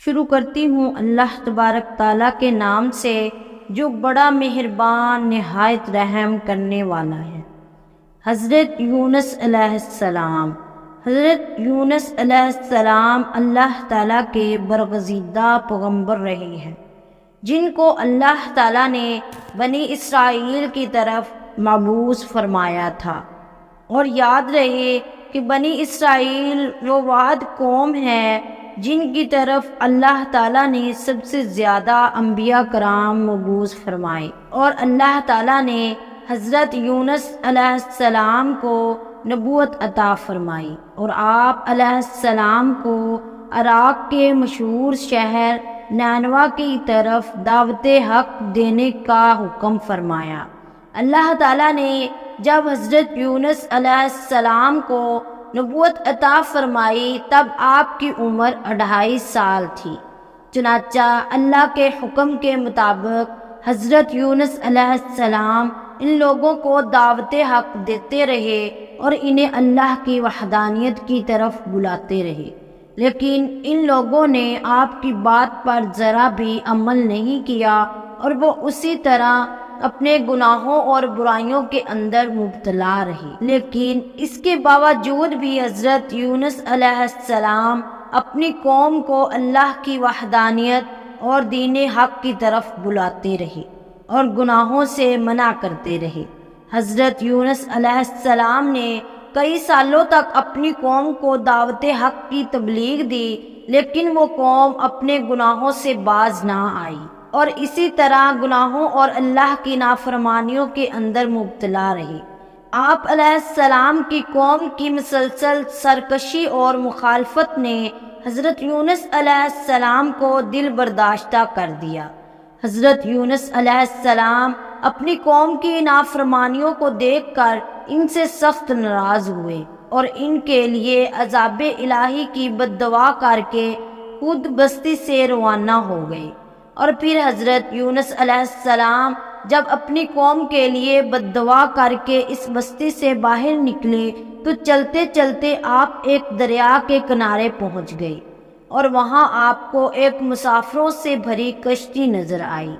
شروع کرتی ہوں اللہ تبارک تعالیٰ کے نام سے جو بڑا مہربان نہایت رحم کرنے والا ہے۔ حضرت یونس علیہ السلام۔ حضرت یونس علیہ السلام اللہ تعالیٰ کے برگزیدہ پیغمبر رہے ہیں، جن کو اللہ تعالیٰ نے بنی اسرائیل کی طرف مبعوث فرمایا تھا۔ اور یاد رہے کہ بنی اسرائیل وہ واحد قوم ہے جن کی طرف اللہ تعالیٰ نے سب سے زیادہ انبیاء کرام مبعوث فرمائے، اور اللہ تعالیٰ نے حضرت یونس علیہ السلام کو نبوت عطا فرمائی، اور آپ علیہ السلام کو عراق کے مشہور شہر نینوا کی طرف دعوت حق دینے کا حکم فرمایا۔ اللہ تعالیٰ نے جب حضرت یونس علیہ السلام کو نبوت عطا فرمائی تب آپ کی عمر 2.5 سال تھی۔ چنانچہ اللہ کے حکم کے مطابق حضرت یونس علیہ السلام ان لوگوں کو دعوت حق دیتے رہے اور انہیں اللہ کی وحدانیت کی طرف بلاتے رہے، لیکن ان لوگوں نے آپ کی بات پر ذرا بھی عمل نہیں کیا اور وہ اسی طرح اپنے گناہوں اور برائیوں کے اندر مبتلا رہے۔ لیکن اس کے باوجود بھی حضرت یونس علیہ السلام اپنی قوم کو اللہ کی وحدانیت اور دین حق کی طرف بلاتے رہے اور گناہوں سے منع کرتے رہے۔ حضرت یونس علیہ السلام نے کئی سالوں تک اپنی قوم کو دعوت حق کی تبلیغ دی، لیکن وہ قوم اپنے گناہوں سے باز نہ آئی اور اسی طرح گناہوں اور اللہ کی نافرمانیوں کے اندر مبتلا رہی۔ آپ علیہ السلام کی قوم کی مسلسل سرکشی اور مخالفت نے حضرت یونس علیہ السلام کو دل برداشتہ کر دیا۔ حضرت یونس علیہ السلام اپنی قوم کی نافرمانیوں کو دیکھ کر ان سے سخت ناراض ہوئے اور ان کے لیے عذاب الہی کی بد دعا کر کے خود بستی سے روانہ ہو گئے۔ اور پھر حضرت یونس علیہ السلام جب اپنی قوم کے لیے بد دعا کر کے اس بستی سے باہر نکلے تو چلتے چلتے آپ ایک دریا کے کنارے پہنچ گئے، اور وہاں آپ کو ایک مسافروں سے بھری کشتی نظر آئی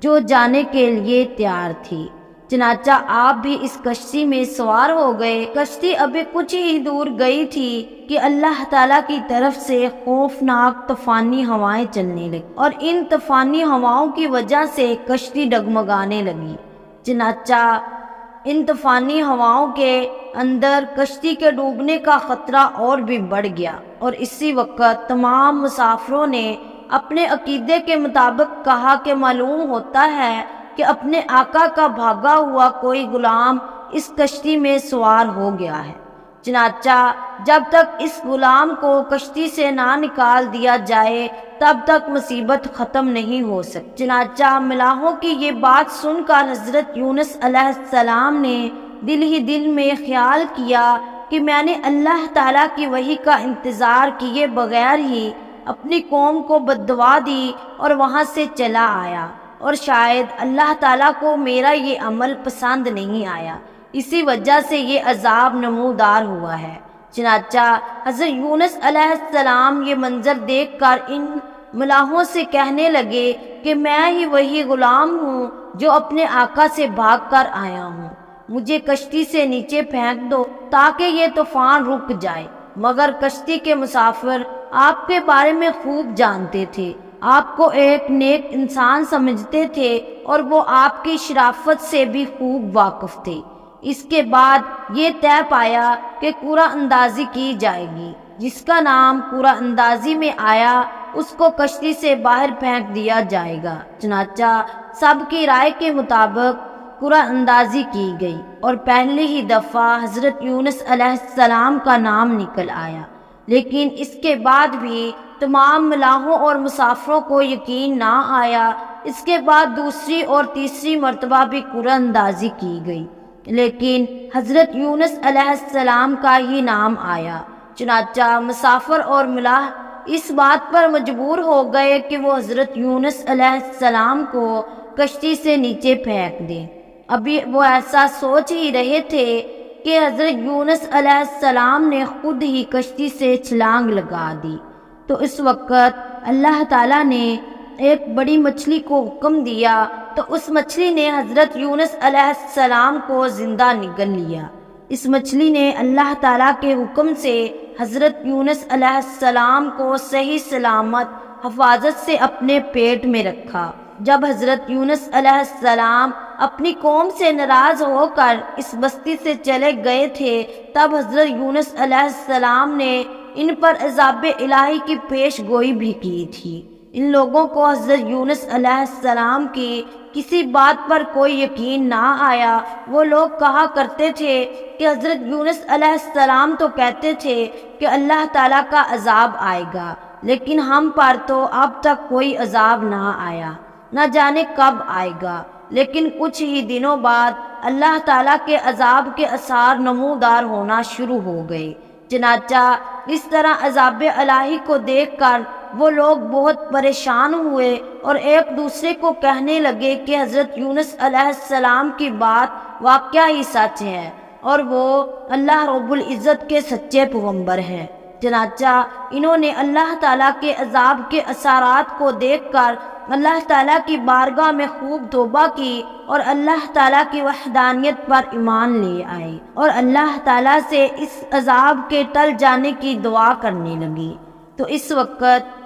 جو جانے کے لیے تیار تھی۔ چنانچہ آپ بھی اس کشتی میں سوار ہو گئے۔ کشتی ابھی کچھ ہی دور گئی تھی کہ اللہ تعالیٰ کی طرف سے خوفناک طوفانی ہوائیں چلنے لگی، اور ان طوفانی ہواؤں کی وجہ سے کشتی ڈگمگانے لگی۔ چنانچہ ان طوفانی ہواؤں کے اندر کشتی کے ڈوبنے کا خطرہ اور بھی بڑھ گیا، اور اسی وقت تمام مسافروں نے اپنے عقیدے کے مطابق کہا کہ معلوم ہوتا ہے کہ اپنے آقا کا بھاگا ہوا کوئی غلام اس کشتی میں سوار ہو گیا ہے۔ چنانچہ جب تک اس غلام کو کشتی سے نہ نکال دیا جائے تب تک مصیبت ختم نہیں ہو سکتی۔ چنانچہ ملاحوں کی یہ بات سن کر حضرت یونس علیہ السلام نے دل ہی دل میں خیال کیا کہ میں نے اللہ تعالیٰ کی وحی کا انتظار کیے بغیر ہی اپنی قوم کو بد دعا دی اور وہاں سے چلا آیا، اور شاید اللہ تعالیٰ کو میرا یہ عمل پسند نہیں آیا، اسی وجہ سے یہ عذاب نمودار ہوا ہے۔ چنانچہ حضرت یونس علیہ السلام یہ منظر دیکھ کر ان ملاحوں سے کہنے لگے کہ میں ہی وہی غلام ہوں جو اپنے آقا سے بھاگ کر آیا ہوں، مجھے کشتی سے نیچے پھینک دو تاکہ یہ طوفان رک جائے۔ مگر کشتی کے مسافر آپ کے بارے میں خوب جانتے تھے، آپ کو ایک نیک انسان سمجھتے تھے اور وہ آپ کی شرافت سے بھی خوب واقف تھے۔ اس کے بعد یہ طے پایا کہ قرعہ اندازی کی جائے گی، جس کا نام قرعہ اندازی میں آیا اس کو کشتی سے باہر پھینک دیا جائے گا۔ چنانچہ سب کی رائے کے مطابق قرعہ اندازی کی گئی اور پہلی ہی دفعہ حضرت یونس علیہ السلام کا نام نکل آیا، لیکن اس کے بعد بھی تمام ملاحوں اور مسافروں کو یقین نہ آیا۔ اس کے بعد دوسری اور تیسری مرتبہ بھی قرعہ اندازی کی گئی، لیکن حضرت یونس علیہ السلام کا ہی نام آیا۔ چنانچہ مسافر اور ملاح اس بات پر مجبور ہو گئے کہ وہ حضرت یونس علیہ السلام کو کشتی سے نیچے پھینک دیں۔ ابھی وہ ایسا سوچ ہی رہے تھے کہ حضرت یونس علیہ السلام نے خود ہی کشتی سے چھلانگ لگا دی، تو اس وقت اللہ تعالیٰ نے ایک بڑی مچھلی کو حکم دیا تو اس مچھلی نے حضرت یونس علیہ السلام کو زندہ نگل لیا۔ اس مچھلی نے اللہ تعالیٰ کے حکم سے حضرت یونس علیہ السلام کو صحیح سلامت حفاظت سے اپنے پیٹ میں رکھا۔ جب حضرت یونس علیہ السلام اپنی قوم سے ناراض ہو کر اس بستی سے چلے گئے تھے، تب حضرت یونس علیہ السلام نے ان پر عذاب الہی کی پیش گوئی بھی کی تھی۔ ان لوگوں کو حضرت یونس علیہ السلام کی کسی بات پر کوئی یقین نہ آیا۔ وہ لوگ کہا کرتے تھے کہ حضرت یونس علیہ السلام تو کہتے تھے کہ اللہ تعالیٰ کا عذاب آئے گا، لیکن ہم پر تو اب تک کوئی عذاب نہ آیا، نہ جانے کب آئے گا۔ لیکن کچھ ہی دنوں بعد اللہ تعالیٰ کے عذاب کے آثار نمودار ہونا شروع ہو گئے۔ چنانچہ اس طرح عذاب الہی کو دیکھ کر وہ لوگ بہت پریشان ہوئے اور ایک دوسرے کو کہنے لگے کہ حضرت یونس علیہ السلام کی بات واقعہ ہی سچ ہے اور وہ اللہ رب العزت کے سچے پیغمبر ہیں۔ چنانچہ انہوں نے اللہ تعالیٰ کے عذاب کے اثرات کو دیکھ کر اللہ تعالیٰ کی بارگاہ میں خوب توبہ کی اور اللہ تعالیٰ کی وحدانیت پر ایمان لے آئے اور اللہ تعالیٰ سے اس عذاب کے ٹل جانے کی دعا کرنے لگی۔ تو اس وقت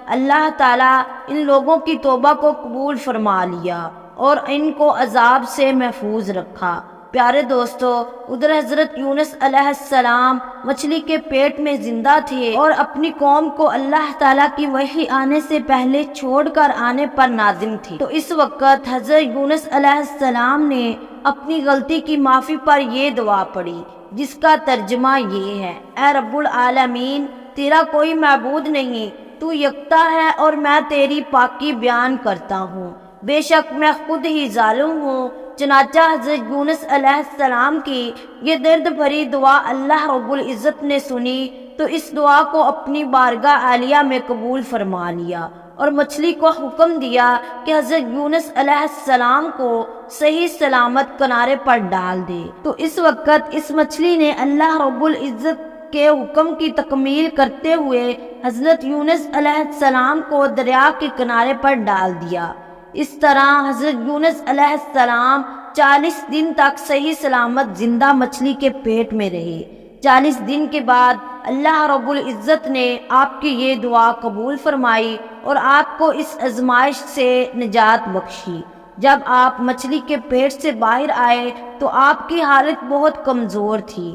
اللہ تعالیٰ ان لوگوں کی توبہ کو قبول فرما لیا اور ان کو عذاب سے محفوظ رکھا۔ پیارے دوستو، ادھر حضرت یونس علیہ السلام مچھلی کے پیٹ میں زندہ تھے اور اپنی قوم کو اللہ تعالیٰ کی وحی آنے سے پہلے چھوڑ کر آنے پر نادم تھے۔ تو اس وقت حضرت یونس علیہ السلام نے اپنی غلطی کی معافی پر یہ دعا پڑھی، جس کا ترجمہ یہ ہے: اے رب العالمین، تیرا کوئی معبود نہیں، تو یکتا ہے اور میں تیری پاکی بیان کرتا ہوں، بے شک میں خود ہی ظالم ہوں۔ چنانچہ حضرت یونس علیہ السلام کی یہ درد بھری دعا اللہ رب العزت نے سنی تو اس دعا کو اپنی بارگاہ عالیہ میں قبول فرما لیا اور مچھلی کو حکم دیا کہ حضرت یونس علیہ السلام کو صحیح سلامت کنارے پر ڈال دے۔ تو اس وقت اس مچھلی نے اللہ رب العزت کے حکم کی تکمیل کرتے ہوئے حضرت یونس علیہ السلام کو دریا کے کنارے پر ڈال دیا۔ اس طرح حضرت یونس علیہ السلام 40 دن تک صحیح سلامت زندہ مچھلی کے پیٹ میں رہے۔ 40 دن کے بعد اللہ رب العزت نے آپ کی یہ دعا قبول فرمائی اور آپ کو اس آزمائش سے نجات بخشی۔ جب آپ مچھلی کے پیٹ سے باہر آئے تو آپ کی حالت بہت کمزور تھی،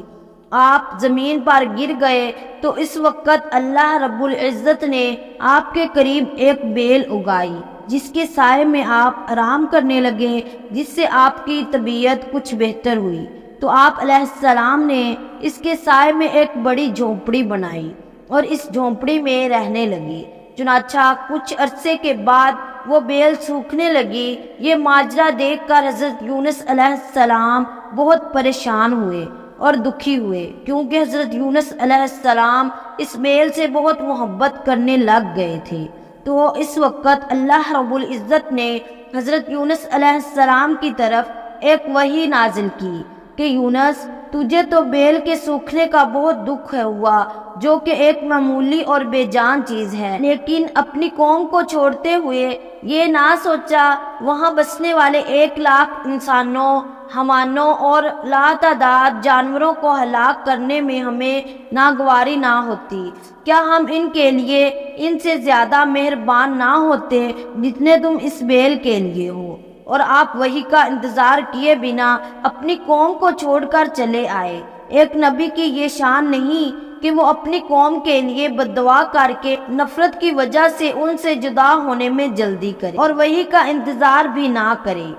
آپ زمین پر گر گئے۔ تو اس وقت اللہ رب العزت نے آپ کے قریب ایک بیل اگائی جس کے سائے میں آپ آرام کرنے لگے، جس سے آپ کی طبیعت کچھ بہتر ہوئی۔ تو آپ علیہ السلام نے اس کے سائے میں ایک بڑی جھونپڑی بنائی اور اس جھونپڑی میں رہنے لگی۔ چنانچہ کچھ عرصے کے بعد وہ بیل سوکھنے لگی۔ یہ ماجرا دیکھ کر حضرت یونس علیہ السلام بہت پریشان ہوئے اور دکھی ہوئے، کیونکہ حضرت یونس علیہ السلام اس بیل سے بہت محبت کرنے لگ گئے تھے۔ تو اس وقت اللہ رب العزت نے حضرت یونس علیہ السلام کی طرف ایک وحی نازل کی کہ یونس، تجھے تو بیل کے سوکھنے کا بہت دکھ ہوا، جو کہ ایک معمولی اور بے جان چیز ہے، لیکن اپنی قوم کو چھوڑتے ہوئے یہ نہ سوچا وہاں بسنے والے 1 لاکھ انسانوں، حیوانوں اور لاتعداد جانوروں کو ہلاک کرنے میں ہمیں ناگواری نہ ہوتی۔ کیا ہم ان کے لیے ان سے زیادہ مہربان نہ ہوتے جتنے تم اس بیل کے لیے ہو؟ اور آپ وحی کا انتظار کیے بنا اپنی قوم کو چھوڑ کر چلے آئے۔ ایک نبی کی یہ شان نہیں کہ وہ اپنی قوم کے لیے بددعا کر کے نفرت کی وجہ سے ان سے جدا ہونے میں جلدی کرے اور وحی کا انتظار بھی نہ کرے۔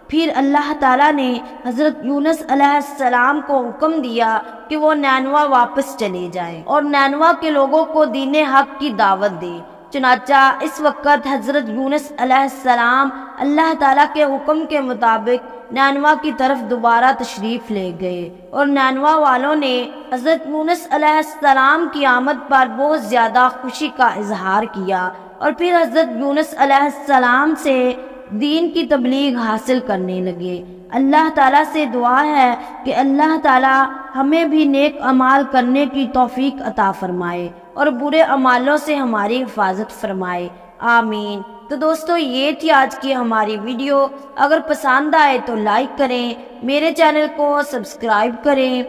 پھر اللہ تعالیٰ نے حضرت یونس علیہ السلام کو حکم دیا کہ وہ نینوا واپس چلے جائیں اور نینوا کے لوگوں کو دین حق کی دعوت دے۔ چنانچہ اس وقت حضرت یونس علیہ السلام اللہ تعالیٰ کے حکم کے مطابق نینوا کی طرف دوبارہ تشریف لے گئے اور نینوا والوں نے حضرت یونس علیہ السلام کی آمد پر بہت زیادہ خوشی کا اظہار کیا اور پھر حضرت یونس علیہ السلام سے دین کی تبلیغ حاصل کرنے لگے۔ اللہ تعالیٰ سے دعا ہے کہ اللہ تعالیٰ ہمیں بھی نیک اعمال کرنے کی توفیق عطا فرمائے۔ اور برے اعمالوں سے ہماری حفاظت فرمائے، آمین۔ تو دوستو یہ تھی آج کی ہماری ویڈیو، اگر پسند آئے تو لائک کریں، میرے چینل کو سبسکرائب کریں